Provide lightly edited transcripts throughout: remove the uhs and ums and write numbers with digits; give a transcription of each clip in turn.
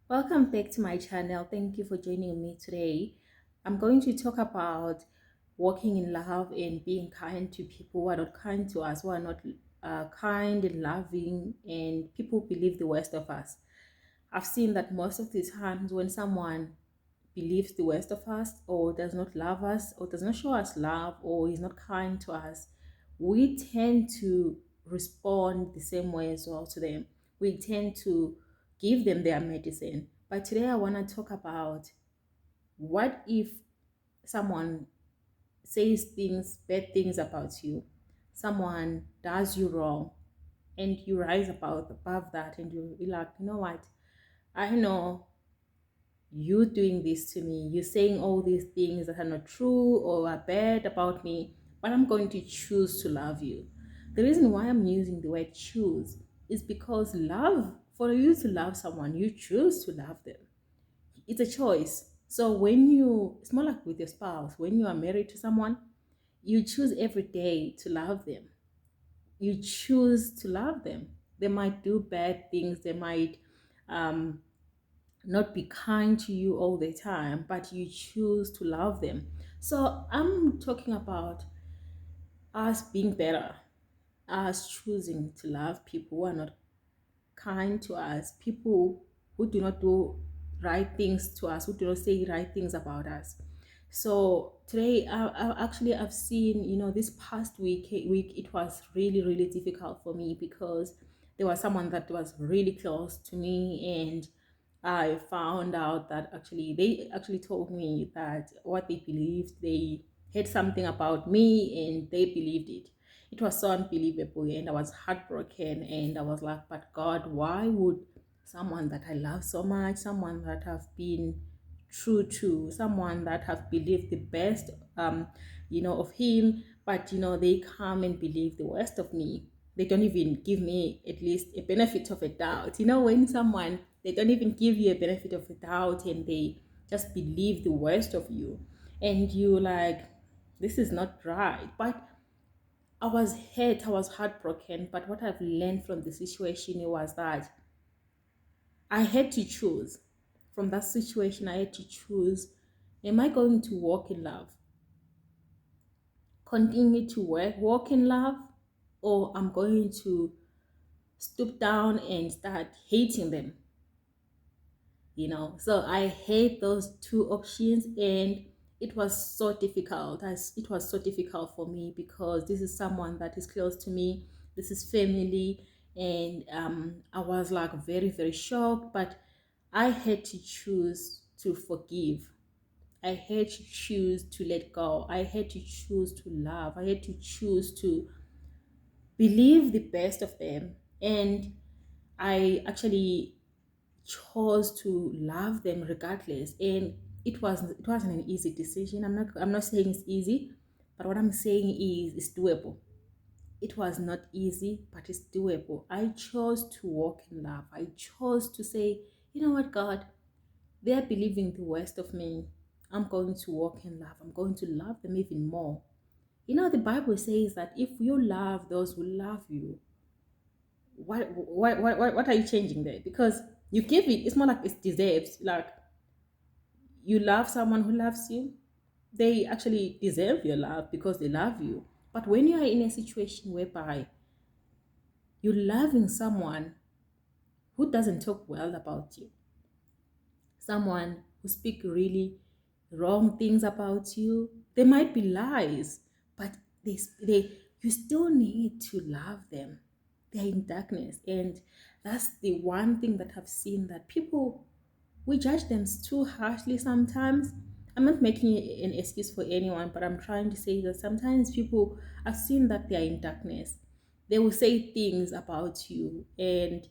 Welcome back to my channel. Thank you for joining me today. I'm going to talk about walking in love and being kind to people who are not kind to us, who are not kind and loving, and people believe the worst of us. I've seen that most of the times when someone believes the worst of us, or does not love us, or does not show us love, or is not kind to us, we tend to respond the same way as well to them. We tend to give them their medicine. But today I want to talk about, what if someone says things, bad things about you, someone does you wrong, and you rise above that, and you're like, you know what? I know you doing this to me, you saying all these things that are not true or are bad about me, but I'm going to choose to love you. The reason why I'm using the word choose is because love, for you to love someone, you choose to love them. It's a choice. So it's more like with your spouse, when you are married to someone, you choose every day to love them. You choose to love them. They might do bad things, they might um, not be kind to you all the time, but you choose to love them. So I'm talking about us being better, us choosing to love people who are not kind to us, people who do not do right things to us, who do not say right things about us. So today, I've seen, this past week it was really, really difficult for me because there was someone that was really close to me, and I found out that they actually told me that what they believed, they heard something about me and they believed it. It was so unbelievable, and I was heartbroken, and I was like, but God, why would someone that I love so much, someone that have been true to, someone that have believed the best of him, but they come and believe the worst of me. They don't even give me at least a benefit of a doubt. When someone, they don't even give you a benefit of a doubt, and they just believe the worst of you, and you like, this is not right. But I was hurt, I was heartbroken. But what I've learned from the situation was that I had to choose. From that situation, I had to choose, am I going to walk in love, continue to walk in love, or I'm going to stoop down and start hating them? So I hate those two options, and it was so difficult. It was so difficult for me because this is someone that is close to me, this is family, and I was like very, very shocked. But I had to choose to forgive. I had to choose to let go. I had to choose to love. I had to choose to believe the best of them. And I actually chose to love them regardless. And it wasn't an easy decision. I'm not saying it's easy, but what I'm saying is it's doable. It was not easy, but it's doable. I chose to walk in love. I chose to say, you know what, God, they are believing the worst of me. I'm going to walk in love. I'm going to love them even more. The Bible says that if you love those who love you, what are you changing there? Because you give it, it's more like it deserves. Like, you love someone who loves you, they actually deserve your love because they love you. But when you are in a situation whereby you're loving someone who doesn't talk well about you, someone who speak really wrong things about you, they might be lies, but they you still need to love them. They're in darkness, and that's the one thing that I've seen, that people, we judge them too harshly sometimes. I'm not making an excuse for anyone, but I'm trying to say that sometimes people, I've seen that they are in darkness. They will say things about you, and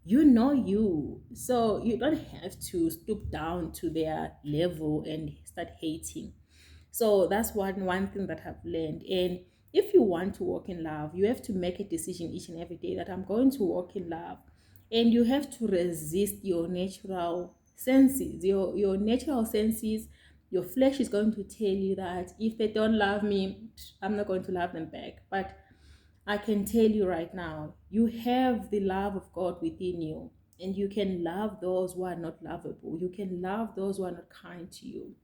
you, so you don't have to stoop down to their level and start hating. So that's one thing that I've learned. And if you want to walk in love, you have to make a decision each and every day that I'm going to walk in love. And you have to resist your natural senses. Your natural senses, your flesh is going to tell you that if they don't love me, I'm not going to love them back. But I can tell you right now, you have the love of God within you. And you can love those who are not lovable. You can love those who are not kind to you.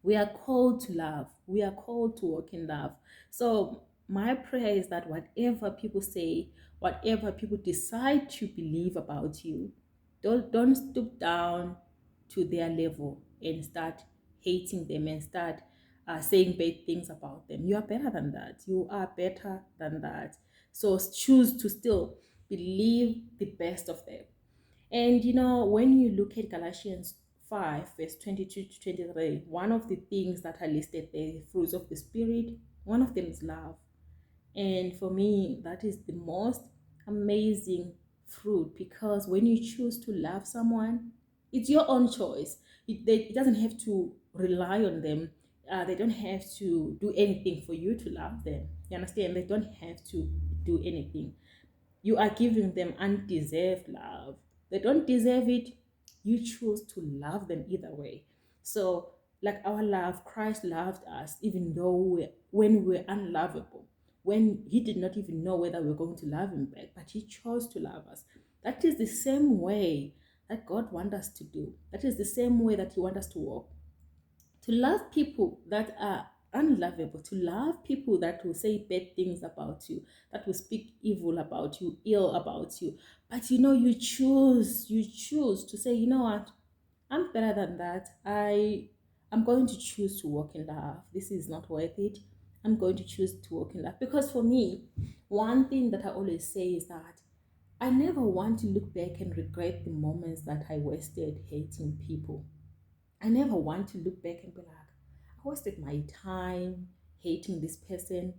We are called to love. We are called to walk in love. So my prayer is that whatever people say, whatever people decide to believe about you, don't stoop down to their level and start hating them and start saying bad things about them. You are better than that. You are better than that. So choose to still believe the best of them. And when you look at Galatians 5, verse 22 to 23, one of the things that are listed there, the fruits of the Spirit, one of them is love. And for me, that is the most amazing fruit, because when you choose to love someone, it's your own choice. It doesn't have to rely on them. They don't have to do anything for you to love them. You understand? They don't have to do anything. You are giving them undeserved love. They don't deserve it. You choose to love them either way. So, like our love, Christ loved us even though when we were unlovable, when He did not even know whether we were going to love Him back, but He chose to love us. That is the same way that God wants us to do. That is the same way that He wants us to walk, to love people that are unlovable, to love people that will say bad things about you, that will speak evil about you, ill about you. But you choose to say, you know what, I'm better than that. I'm going to choose to walk in love. This is not worth it. I'm going to choose to walk in love. Because for me, one thing that I always say is that I never want to look back and regret the moments that I wasted hating people. I never want to look back and be like, I wasted my time hating this person.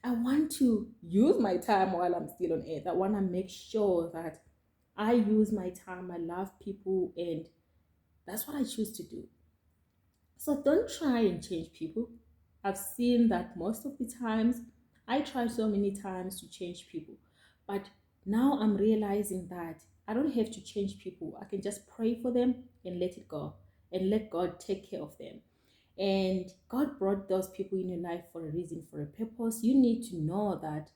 I want to use my time while I'm still on earth. I want to make sure that I use my time, I love people, and that's what I choose to do. So don't try and change people. I've seen that most of the times. I try so many times to change people. But now I'm realizing that I don't have to change people. I can just pray for them and let it go and let God take care of them. And God brought those people in your life for a reason, for a purpose. You need to know that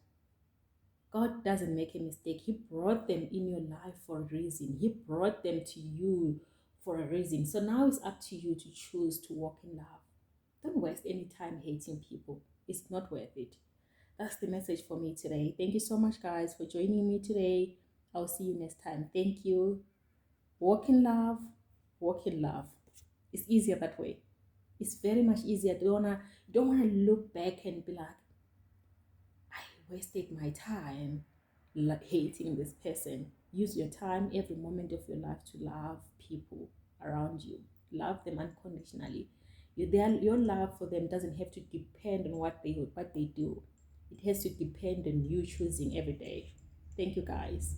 God doesn't make a mistake. He brought them in your life for a reason. He brought them to you for a reason. So now it's up to you to choose to walk in love. Don't waste any time hating people. It's not worth it. That's the message for me today. Thank you so much, guys, for joining me today. I'll see you next time. Thank you. Walk in love. Walk in love. It's easier that way. It's very much easier. You don't wanna look back and be like, I wasted my time hating this person. Use your time, every moment of your life, to love people around you. Love them unconditionally. Your love for them doesn't have to depend on what they do. It has to depend on you choosing every day. Thank you, guys.